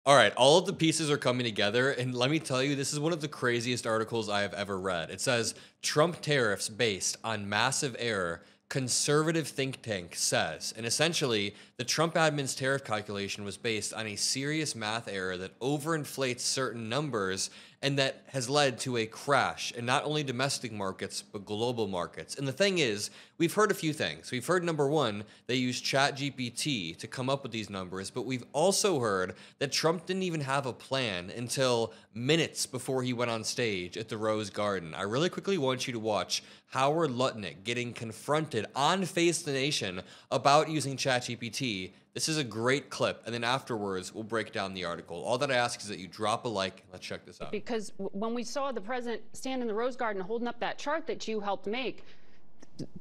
All right, all of the pieces are coming together, and let me tell you, this is one of the craziest articles I have ever read. It says Trump tariffs based on massive error, conservative think tank says. And essentially, the Trump admin's tariff calculation was based on a serious math error that overinflates certain numbers and that has led to a crash in not only domestic markets, but global markets. And the thing is, we've heard a few things. We've heard number one, they used ChatGPT to come up with these numbers, but we've also heard that Trump didn't even have a plan until minutes before he went on stage at the Rose Garden. I really quickly want you to watch Howard Lutnick getting confronted on Face the Nation about using ChatGPT. This is a great clip, and then afterwards, we'll break down the article. All that I ask is that you drop a like. Let's check this out. Because when we saw the president stand in the Rose Garden holding up that chart that you helped make,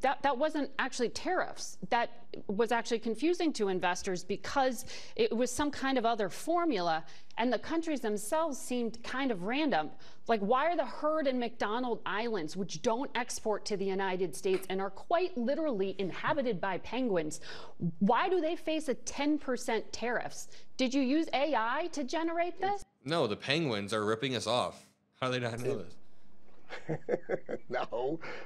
that wasn't actually tariffs. That was actually confusing to investors because it was some kind of other formula, and the countries themselves seemed kind of random. Like, why are the Heard and McDonald Islands, which don't export to the United States and are quite literally inhabited by penguins, why do they face a 10% tariffs? Did you use AI to generate this? No, the penguins are ripping us off. How do they not know this?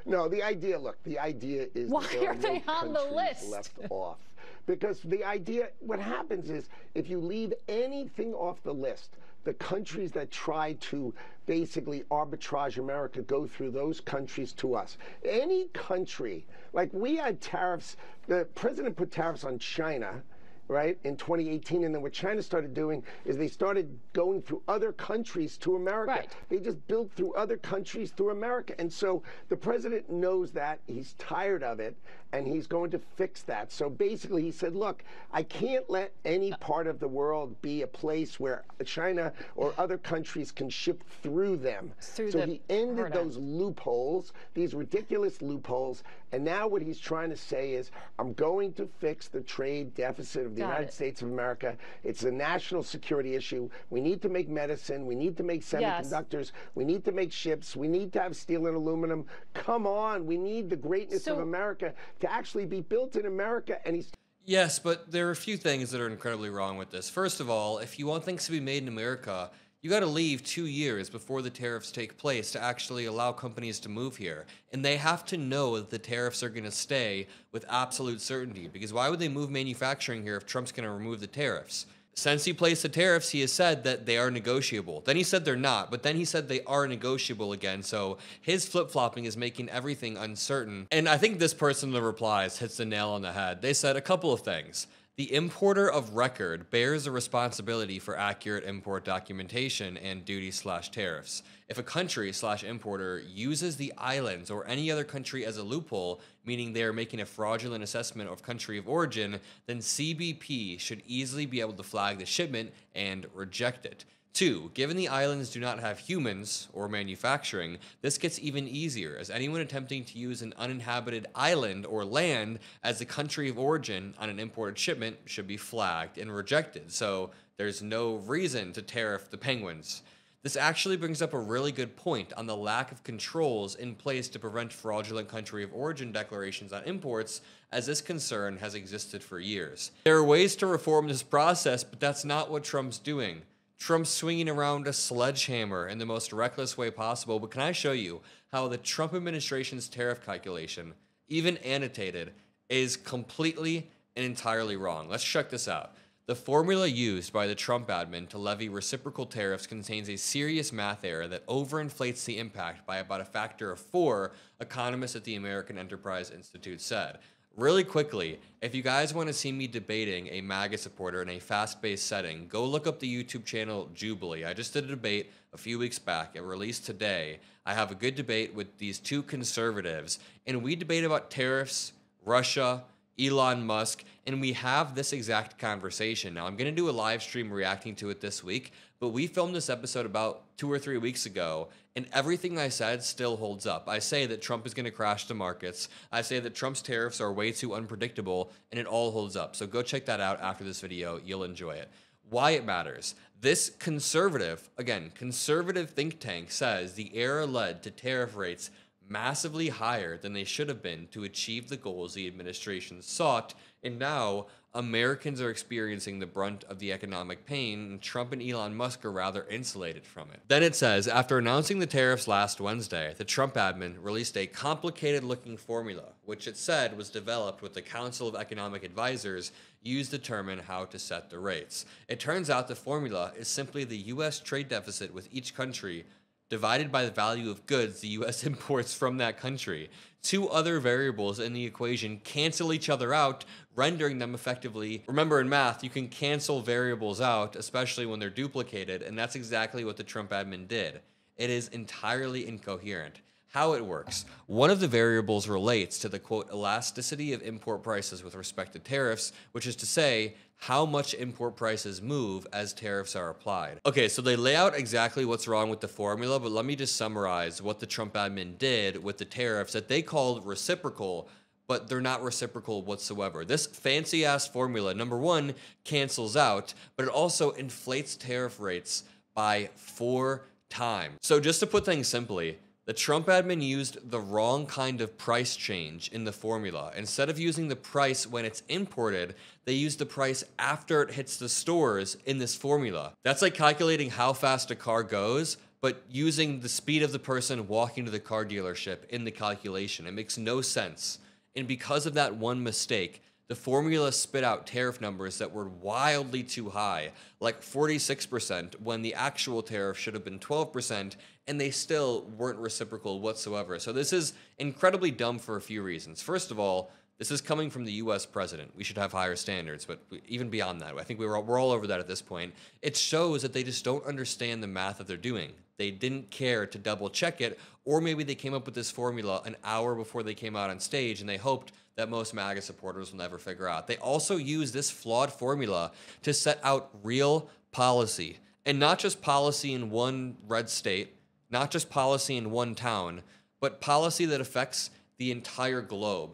No, the idea, look, the idea is why there are they no on the countries list? left off. Because the idea, what happens is, if you leave anything off the list, the countries that try to basically arbitrage America go through those countries to us. Any country, like we had tariffs, the president put tariffs on China, right, in 2018, and then what China started doing is they started going through other countries to America. Right. They just built through other countries through America. And so the president knows that, he's tired of it, and he's going to fix that. So basically he said, look, I can't let any part of the world be a place where China or other countries can ship through them. So he ended those loopholes, these ridiculous loopholes, and now what he's trying to say is, I'm going to fix the trade deficit of the United States of America. It's a national security issue. We need to make medicine. We need to make semiconductors. We need to make ships. We need to have steel and aluminum. Come on. We need the greatness of America to actually be built in America. And he's... Yes, but there are a few things that are incredibly wrong with this. First of all, if you want things to be made in America, you got to leave 2 years before the tariffs take place to actually allow companies to move here. And they have to know that the tariffs are going to stay with absolute certainty, because why would they move manufacturing here if Trump's going to remove the tariffs? Since he placed the tariffs, he has said that they are negotiable. Then he said they're not, but then he said they are negotiable again. So his flip-flopping is making everything uncertain. And I think this person in the replies hits the nail on the head. They said a couple of things. The importer of record bears the responsibility for accurate import documentation and duty/tariffs. If a country/importer uses the islands or any other country as a loophole, meaning they are making a fraudulent assessment of country of origin, then CBP should easily be able to flag the shipment and reject it. 2, given the islands do not have humans or manufacturing, this gets even easier, as anyone attempting to use an uninhabited island or land as the country of origin on an imported shipment should be flagged and rejected, so there's no reason to tariff the penguins. This actually brings up a really good point on the lack of controls in place to prevent fraudulent country of origin declarations on imports, as this concern has existed for years. There are ways to reform this process, but that's not what Trump's doing. Trump's swinging around a sledgehammer in the most reckless way possible, but can I show you how the Trump administration's tariff calculation, even annotated, is completely and entirely wrong? Let's check this out. The formula used by the Trump admin to levy reciprocal tariffs contains a serious math error that overinflates the impact by about a factor of 4, economists at the American Enterprise Institute said. Really quickly, if you guys want to see me debating a MAGA supporter in a fast-paced setting, go look up the YouTube channel Jubilee. I just did a debate a few weeks back. It released today. I have a good debate with these 2 conservatives, and we debate about tariffs, Russia, Elon Musk, and we have this exact conversation. Now, I'm going to do a live stream reacting to it this week, but we filmed this episode about 2 or 3 weeks ago, and everything I said still holds up. I say that Trump is going to crash the markets. I say that Trump's tariffs are way too unpredictable, and it all holds up. So go check that out after this video. You'll enjoy it. Why it matters. This conservative, again, conservative think tank says the error led to tariff rates massively higher than they should have been to achieve the goals the administration sought, and now Americans are experiencing the brunt of the economic pain, and Trump and Elon Musk are rather insulated from it. Then it says, after announcing the tariffs last Wednesday, the Trump admin released a complicated-looking formula, which it said was developed with the Council of Economic Advisors used to determine how to set the rates. It turns out the formula is simply the U.S. trade deficit with each country divided by the value of goods the U.S. imports from that country. Two other variables in the equation cancel each other out, rendering them effectively. Remember, in math, you can cancel variables out, especially when they're duplicated, and that's exactly what the Trump admin did. It is entirely incoherent. How it works. One of the variables relates to the, quote, elasticity of import prices with respect to tariffs, which is to say, how much import prices move as tariffs are applied. Okay, so they lay out exactly what's wrong with the formula, but let me just summarize what the Trump admin did with the tariffs that they called reciprocal, but they're not reciprocal whatsoever. This fancy-ass formula, number one, cancels out, but it also inflates tariff rates by 4 times. So just to put things simply, the Trump admin used the wrong kind of price change in the formula. Instead of using the price when it's imported, they used the price after it hits the stores in this formula. That's like calculating how fast a car goes, but using the speed of the person walking to the car dealership in the calculation. It makes no sense. And because of that one mistake, the formula spit out tariff numbers that were wildly too high, like 46%, when the actual tariff should have been 12%, and they still weren't reciprocal whatsoever. So this is incredibly dumb for a few reasons. First of all, this is coming from the U.S. president. We should have higher standards, but even beyond that, I think we're all over that at this point. It shows that they just don't understand the math that they're doing. They didn't care to double check it, or maybe they came up with this formula an hour before they came out on stage, and they hoped that most MAGA supporters will never figure out. They also use this flawed formula to set out real policy, and not just policy in one red state, not just policy in one town, but policy that affects the entire globe.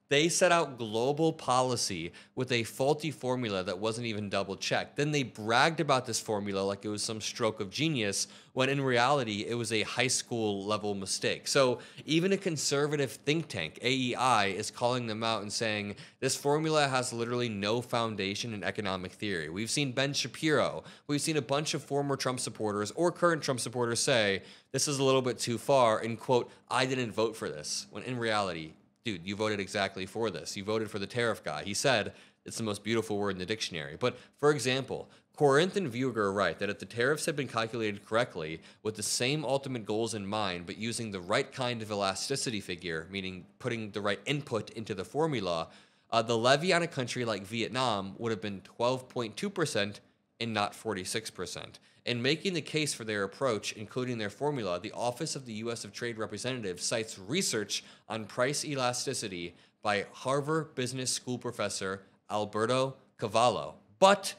They set out global policy with a faulty formula that wasn't even double checked. Then they bragged about this formula like it was some stroke of genius, when in reality it was a high school level mistake. So even a conservative think tank, AEI, is calling them out and saying this formula has literally no foundation in economic theory. We've seen Ben Shapiro, we've seen a bunch of former Trump supporters or current Trump supporters say this is a little bit too far and, quote, I didn't vote for this, when in reality, dude, you voted exactly for this. You voted for the tariff guy. He said it's the most beautiful word in the dictionary. But for example, Corinth and Vueger write that if the tariffs had been calculated correctly with the same ultimate goals in mind, but using the right kind of elasticity figure, meaning putting the right input into the formula, the levy on a country like Vietnam would have been 12.2% and not 46%. In making the case for their approach, including their formula, the Office of the U.S. of Trade Representative cites research on price elasticity by Harvard Business School professor Alberto Cavallo. But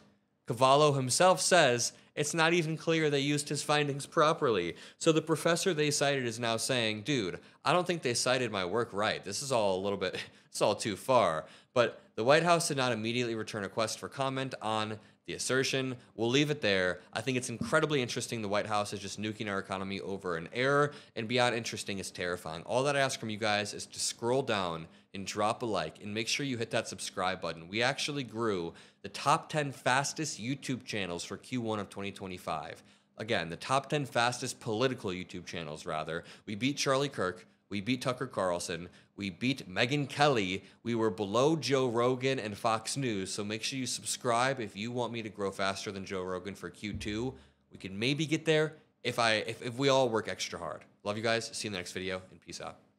Cavallo himself says it's not even clear they used his findings properly. So the professor they cited is now saying, dude, I don't think they cited my work right. This is all a little bit, it's all too far. But the White House did not immediately return a request for comment on the assertion. We'll leave it there. I think it's incredibly interesting the White House is just nuking our economy over an error, and beyond interesting, it's terrifying. All that I ask from you guys is to scroll down and drop a like, and make sure you hit that subscribe button. We actually grew the top 10 fastest YouTube channels for Q1 of 2025. Again, the top 10 fastest political YouTube channels, rather. We beat Charlie Kirk. We beat Tucker Carlson. We beat Megyn Kelly. We were below Joe Rogan and Fox News, so make sure you subscribe if you want me to grow faster than Joe Rogan for Q2. We can maybe get there if we all work extra hard. Love you guys. See you in the next video, and peace out.